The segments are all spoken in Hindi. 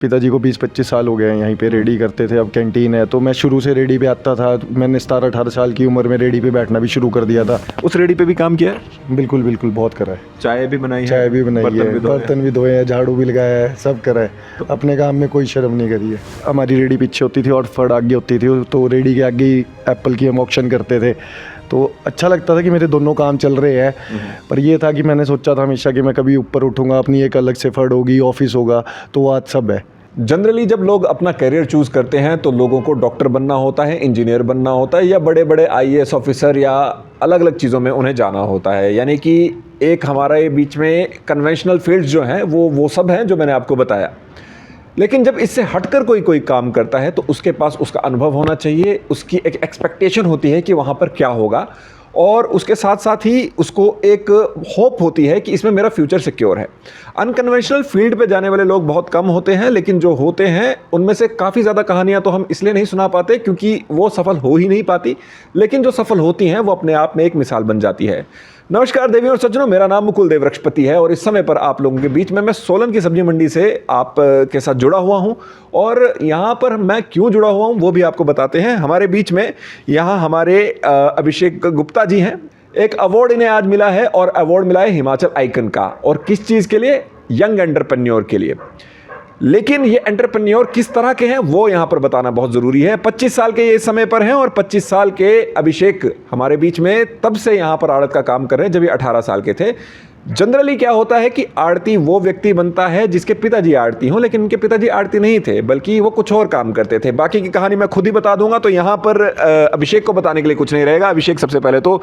पिताजी को 20-25 साल हो गए हैं, यहीं पे रेडी करते थे। अब कैंटीन है, तो मैं शुरू से रेडी पे आता था। मैंने 17-18 साल की उम्र में रेडी पे बैठना भी शुरू कर दिया था। उस रेडी पे भी काम किया है? बिल्कुल बिल्कुल, बहुत करा है। चाय भी बनाई है? चाय भी बनाई है, बर्तन भी धोए हैं, झाड़ू भी लगाया है, सब करा है। अपने काम में कोई शर्म नहीं करी है। हमारी रेडी पीछे होती थी और फड़ आगे होती थी, तो रेडी के आगे ही एप्पल की हम ऑक्शन करते थे। तो अच्छा लगता था कि मेरे दोनों काम चल रहे हैं। पर ये था कि मैंने सोचा था हमेशा कि मैं कभी ऊपर उठूँगा, अपनी एक अलग से फड़ होगी, ऑफिस होगा, तो वो आज सब है। जनरली जब लोग अपना करियर चूज करते हैं तो लोगों को डॉक्टर बनना होता है, इंजीनियर बनना होता है, या बड़े बड़े आईएएस ऑफिसर या अलग अलग चीज़ों में उन्हें जाना होता है। यानी कि एक हमारे बीच में कन्वेंशनल फील्ड्स जो हैं वो सब हैं जो मैंने आपको बताया। लेकिन जब इससे हटकर कोई काम करता है तो उसके पास उसका अनुभव होना चाहिए, उसकी एक एक्सपेक्टेशन होती है कि वहाँ पर क्या होगा, और उसके साथ साथ ही उसको एक होप होती है कि इसमें मेरा फ्यूचर सिक्योर है। अनकन्वेंशनल फील्ड पे जाने वाले लोग बहुत कम होते हैं, लेकिन जो होते हैं उनमें से काफ़ी ज़्यादा कहानियाँ तो हम इसलिए नहीं सुना पाते क्योंकि वो सफल हो ही नहीं पाती, लेकिन जो सफल होती हैं वो अपने आप में एक मिसाल बन जाती है। नमस्कार देवी और सज्जनों, मेरा नाम मुकुल देव वृक्षपति है और इस समय पर आप लोगों के बीच में मैं सोलन की सब्जी मंडी से आप के साथ जुड़ा हुआ हूं। और यहाँ पर मैं क्यों जुड़ा हुआ हूं वो भी आपको बताते हैं। हमारे बीच में यहाँ हमारे अभिषेक गुप्ता जी हैं। एक अवार्ड इन्हें आज मिला है और अवार्ड मिला है हिमाचल आइकन का, और किस चीज़ के लिए? यंग एंटरप्रेन्योर के लिए। लेकिन ये एंटरप्रेन्योर किस तरह के हैं वो यहाँ पर बताना बहुत ज़रूरी है। 25 साल के ये समय पर हैं और 25 साल के अभिषेक हमारे बीच में तब से यहाँ पर आड़त का काम कर रहे हैं जब ये 18 साल के थे। जनरली क्या होता है कि आड़ती वो व्यक्ति बनता है जिसके पिताजी आड़ती हों, लेकिन उनके पिताजी आड़ती नहीं थे, बल्कि वो कुछ और काम करते थे। बाकी की कहानी मैं खुद ही बता दूंगा, तो यहाँ पर अभिषेक को बताने के लिए कुछ नहीं रहेगा। अभिषेक, सबसे पहले तो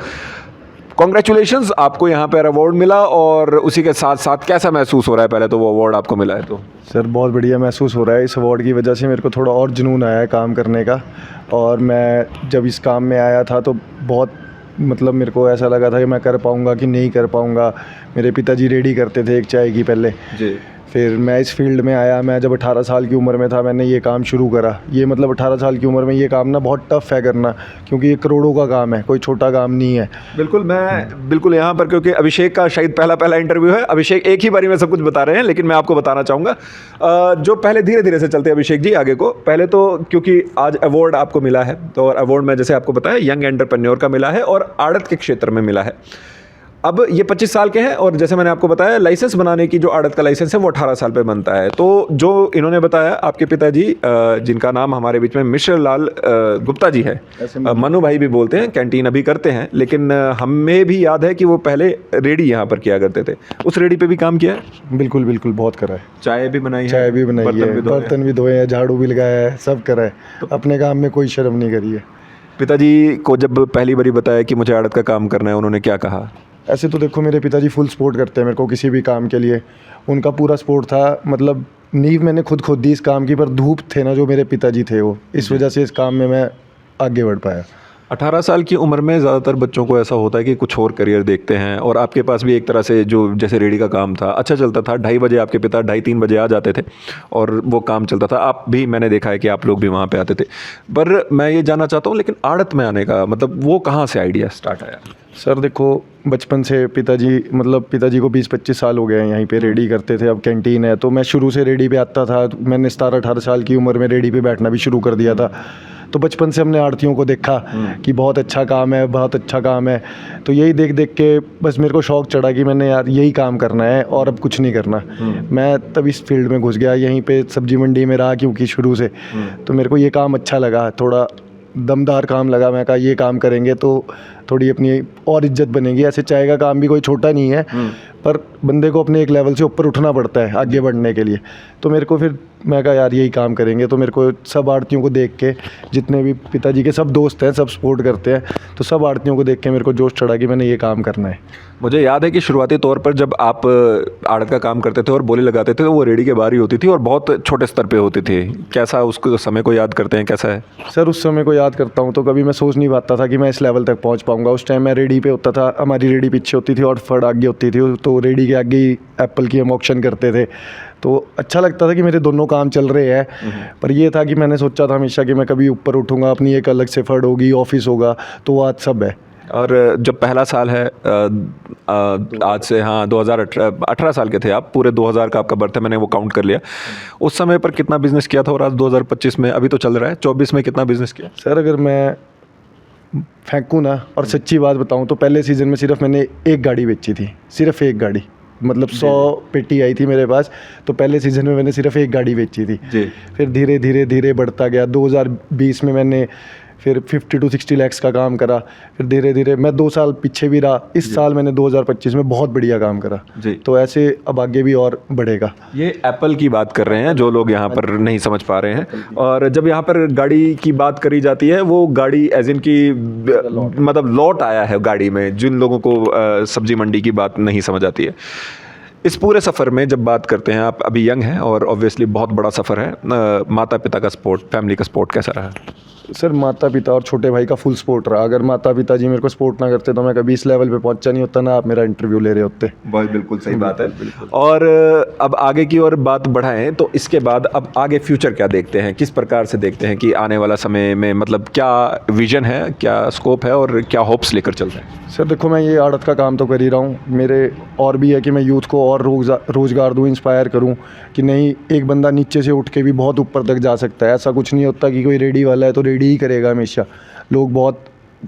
कॉन्ग्रेचुलेशंस, आपको यहाँ पर अवार्ड मिला, और उसी के साथ साथ कैसा महसूस हो रहा है? पहले तो वो अवार्ड आपको मिला है तो सर बहुत बढ़िया महसूस हो रहा है। इस अवार्ड की वजह से मेरे को थोड़ा और जुनून आया है काम करने का, और मैं जब इस काम में आया था तो बहुत मेरे को ऐसा लगा था कि मैं कर पाऊँगा कि नहीं कर पाऊँगा। मेरे पिताजी रेडी करते थे एक चाय की पहले जी। फिर मैं इस फील्ड में आया। मैं जब 18 साल की उम्र में था मैंने ये काम शुरू करा। ये 18 साल की उम्र में ये काम ना बहुत टफ़ है करना, क्योंकि ये करोड़ों का काम है, कोई छोटा काम नहीं है। बिल्कुल यहाँ पर, क्योंकि अभिषेक का शायद पहला इंटरव्यू है। अभिषेक एक ही बारी में सब कुछ बता रहे हैं, लेकिन मैं आपको बताना चाहूँगा जो पहले धीरे धीरे से चलते हैं अभिषेक जी आगे को। पहले तो क्योंकि आज अवार्ड आपको मिला है, तो अवार्ड में जैसे आपको बताया यंग एंटरप्रेन्योर का मिला है और आड़त के क्षेत्र में मिला है। अब ये 25 साल के हैं, और जैसे मैंने आपको बताया लाइसेंस बनाने की जो आड़त का लाइसेंस है वो 18 साल पे बनता है। तो जो इन्होंने बताया आपके पिताजी, जिनका नाम हमारे बीच में मिश्र लाल गुप्ता जी है, मनु भाई भी बोलते हैं, कैंटीन अभी करते हैं, लेकिन हमें भी याद है कि वो पहले रेडी यहाँ पर किया करते थे। उस रेडी पे भी काम किया है? बिल्कुल बिल्कुल, बहुत करा है। चाय भी बनाई है? चाय भी बनाई है, बर्तन भी धोए हैं, झाड़ू भी लगाया है, सब करा है। अपने काम में कोई शर्म नहीं करी है। पिताजी को जब पहली बारी बताया कि मुझे आड़त का काम करना है, उन्होंने क्या कहा? ऐसे तो देखो मेरे पिताजी फुल सपोर्ट करते हैं मेरे को किसी भी काम के लिए। उनका पूरा सपोर्ट था। नींव मैंने खुद दी इस काम की, पर धूप थे ना जो मेरे पिताजी थे, वो इस वजह से इस काम में मैं आगे बढ़ पाया। 18 साल की उम्र में ज़्यादातर बच्चों को ऐसा होता है कि कुछ और करियर देखते हैं, और आपके पास भी एक तरह से जो जैसे रेडी का काम था, अच्छा चलता था। 2:30 बजे आपके पिता 2:30-3 बजे आ जाते थे और वो काम चलता था। आप भी, मैंने देखा है कि आप लोग भी वहाँ पे आते थे। पर मैं ये जानना चाहता हूँ, लेकिन आड़त में आने का वो कहाँ से आइडिया स्टार्ट आया? सर देखो, बचपन से पिताजी को 20-25 साल हो गए हैं, यहीं पे रेडी करते थे। अब कैंटीन है, तो मैं शुरू से रेडी पे आता था। मैंने 17-18 साल की उम्र में रेडी पे बैठना भी शुरू कर दिया था। तो बचपन से हमने आड़तियों को देखा कि बहुत अच्छा काम है, बहुत अच्छा काम है। तो यही देख देख के बस मेरे को शौक़ चढ़ा कि मैंने यार यही काम करना है और अब कुछ नहीं करना। मैं तब इस फील्ड में घुस गया, यहीं पे सब्जी मंडी में रहा क्योंकि शुरू से। तो मेरे को ये काम अच्छा लगा, थोड़ा दमदार काम लगा। मैं कहा ये काम करेंगे तो थोड़ी अपनी और इज्जत बनेगी। ऐसे चाय का काम भी कोई छोटा नहीं है, पर बंदे को अपने एक लेवल से ऊपर उठना पड़ता है आगे बढ़ने के लिए। तो मेरे को फिर मैं कहा यार यही काम करेंगे। तो मेरे को सब आड़तियों को देख के, जितने भी पिताजी के सब दोस्त हैं, सब सपोर्ट करते हैं, तो सब आड़तियों को देख के मेरे को जोश चढ़ा कि मैंने ये काम करना है। मुझे याद है कि शुरुआती तौर पर जब आप आड़त का काम करते थे और बोली लगाते थे, तो वो रेडी के बाहर ही होती थी और बहुत छोटे स्तर पे होती थी। कैसा उसको समय को याद करते हैं, कैसा है? सर उस समय को याद करता हूँ तो कभी मैं सोच नहीं पाता था कि मैं इस लेवल तक पहुँच पाऊँगा। उस टाइम मैं रेडी पे होता था, हमारी रेडी पीछे होती थी और फड़ आगे होती थी, तो रेडी के आगे ही एप्पल की हम ऑक्शन करते थे। तो अच्छा लगता था कि मेरे दोनों काम चल रहे हैं। पर ये था कि मैंने सोचा था हमेशा कि मैं कभी ऊपर उठूँगा, अपनी एक अलग से फड़ होगी, ऑफिस होगा, तो वो आज सब है। और जब पहला साल है आज से, हाँ 2018 साल के थे आप, पूरे 2000 का आपका बर्थ है, मैंने वो काउंट कर लिया। उस समय पर कितना बिजनेस किया था और आज 2025 में, अभी तो चल रहा है 24 में, कितना बिजनेस किया? सर अगर मैं फेंकूँ ना और सच्ची बात बताऊँ तो पहले सीज़न में सिर्फ मैंने एक गाड़ी बेची थी, सिर्फ एक गाड़ी, मतलब 100 पेटी आई थी मेरे पास, तो पहले सीज़न में मैंने सिर्फ एक गाड़ी बेची थी जी। फिर धीरे धीरे धीरे बढ़ता गया। 2020 में मैंने फिर 50 to 60 लाख का काम करा, फिर धीरे धीरे मैं 2 साल पीछे भी रहा। इस साल मैंने 2025 में बहुत बढ़िया काम करा जी। तो ऐसे अब आगे भी और बढ़ेगा। ये एप्पल की बात कर रहे हैं जो लोग यहाँ पर नहीं समझ पा रहे हैं, और जब यहाँ पर गाड़ी की बात करी जाती है, वो गाड़ी एज इन की मतलब लॉट आया है गाड़ी में, जिन लोगों को सब्जी मंडी की बात नहीं समझ आती है। इस पूरे सफ़र में जब बात करते हैं, आप अभी यंग हैं और ऑब्वियसली बहुत बड़ा सफ़र है, माता पिता का सपोर्ट, फैमिली का सपोर्ट कैसा रहा? सर माता पिता और छोटे भाई का फुल सपोर्ट रहा। अगर माता पिता जी मेरे को सपोर्ट ना करते तो मैं कभी इस लेवल पे पहुंचा नहीं होता, ना आप मेरा इंटरव्यू ले रहे होते। बहुत बिल्कुल सही बात है। और अब आगे की ओर बात बढ़ाएं तो इसके बाद अब आगे फ्यूचर क्या देखते हैं, किस प्रकार से देखते हैं कि आने वाला समय में मतलब क्या विजन है, क्या स्कोप है और क्या होप्स लेकर चल रहे हैं? सर देखो, मैं ये आड़त का काम तो कर ही रहा हूँ, मेरे और भी है कि मैं यूथ को और रोज़गार दूँ, इंस्पायर करूँ कि नहीं, एक बंदा नीचे से उठ के भी बहुत ऊपर तक जा सकता है। ऐसा कुछ नहीं होता कि कोई रेडी वाला है तो रेडी ही करेगा हमेशा। लोग बहुत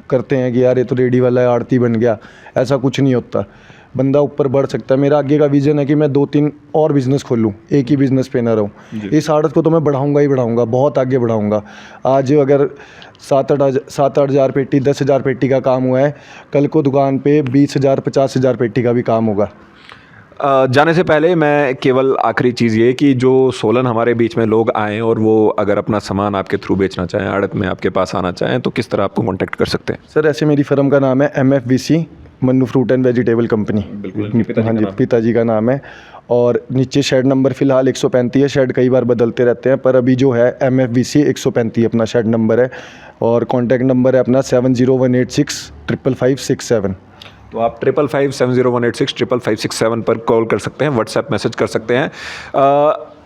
करते हैं कि यार ये तो रेडी वाला है, आड़ती बन गया, ऐसा कुछ नहीं होता। बंदा ऊपर बढ़ सकता है। मेरा आगे का विज़न है कि मैं 2-3 और बिज़नेस खोलूँ, एक ही बिज़नेस पे ना रहूँ। इस आड़त को तो मैं बढ़ाऊँगा ही बढ़ाऊँगा, बहुत आगे बढ़ाऊँगा। आज अगर 7-8 हज़ार पेटी, 10,000 पेटी का काम हुआ है, कल को दुकान पे 20,000 50,000 पेटी का भी काम होगा। जाने से पहले मैं केवल आखिरी चीज़ ये कि जो सोलन हमारे बीच में लोग आएँ और वो अगर अपना सामान आपके थ्रू बेचना चाहें, आड़त में आपके पास आना चाहें, तो किस तरह आपको कांटेक्ट कर सकते हैं? सर ऐसे मेरी फर्म का नाम है MFVC, Mannu fruit and vegetable company. हाँ जी, पिताजी का नाम है। और नीचे शेड नंबर फ़िलहाल 135 है, शेड कई बार बदलते रहते हैं, पर अभी जो है MFVC 135 अपना शेड नंबर है। और कॉन्टैक्ट नंबर है अपना 70186 55567। तो आप 5557018655567 55567 पर कॉल कर सकते हैं, व्हाट्सएप मैसेज कर सकते हैं।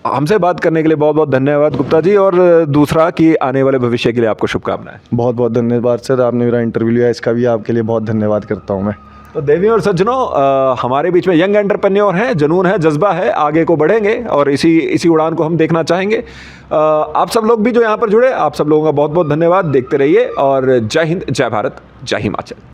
हमसे बात करने के लिए बहुत बहुत धन्यवाद गुप्ता जी, और दूसरा कि आने वाले भविष्य के लिए आपको शुभकामनाएं। बहुत बहुत धन्यवाद सर, आपने मेरा इंटरव्यू लिया, इसका भी आपके लिए बहुत धन्यवाद करता हूँ मैं। तो देवियों और सज्जनों, हमारे बीच में यंग एंटरप्रेन्योर हैं, जुनून है, जज्बा है, आगे को बढ़ेंगे और इसी उड़ान को हम देखना चाहेंगे। आप सब लोग भी जो यहाँ पर जुड़े, आप सब लोगों का बहुत बहुत धन्यवाद। देखते रहिए और जय हिंद, जय भारत, जय हिमाचल।